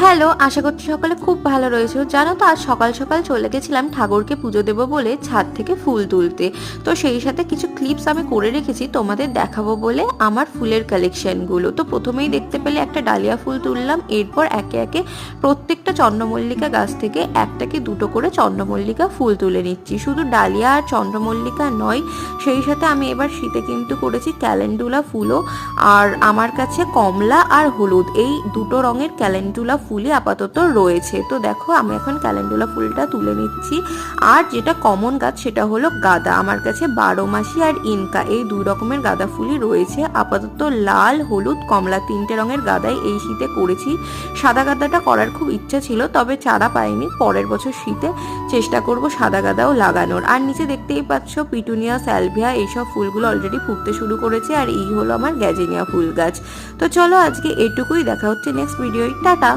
Hello, আশা করছি সকলে খুব ভালো রয়েছে। জানো তো, আজ সকাল সকাল চলে গেছিলাম ঠাকুরকে পুজো দেবো বলে ছাদ থেকে ফুল তুলতে। তো সেই সাথে কিছু ক্লিপস আমি করে রেখেছি তোমাদের দেখাবো বলে আমার ফুলের কালেকশনগুলো। তো প্রথমেই দেখতে পেলে একটা ডালিয়া ফুল তুললাম, এরপর একে একে প্রত্যেকটা চন্দ্রমল্লিকা গাছ থেকে একটা কি দুটো করে চন্দ্রমল্লিকা ফুল তুলে নিচ্ছি। শুধু ডালিয়া আর চন্দ্রমল্লিকা নয়, সেই সাথে আমি এবার শীতে কিন্তু করেছি ক্যালেন্ডুলা ফুলও। আর আমার কাছে কমলা আর হলুদ এই দুটো রঙের ক্যালেন্ডুলা ফুলই আপাতত রয়েছে। তো দেখো, আমি এখন ক্যালেন্ডুলা ফুলটা তুলে নিচ্ছি। আর যেটা কমন গাছ সেটা হলো গাঁদা। আমার কাছে 12 মাসি আর ইনকা এই দুই রকমের গাঁদা ফুলই রয়েছে। আপাতত লাল, হলুদ, কমলা তিনটে রঙের গাঁদাই এই শীতে করেছি। সাদা গাঁদাটা করার খুব ইচ্ছা ছিল, তবে চারা পাইনি। পরের বছর শীতে চেষ্টা করব সাদা গাঁদাও লাগানোর। আর নিচে দেখতেই পাচ্ছ পিটুনিয়া, স্যালভিয়া এইসব ফুলগুলো অলরেডি ফুটতে শুরু করেছে। আর এই হলো আমার গ্যাজেনিয়া ফুল গাছ। তো চলো, আজকে এটুকুই। দেখা হচ্ছে নেক্সট ভিডিওয়। টাটা।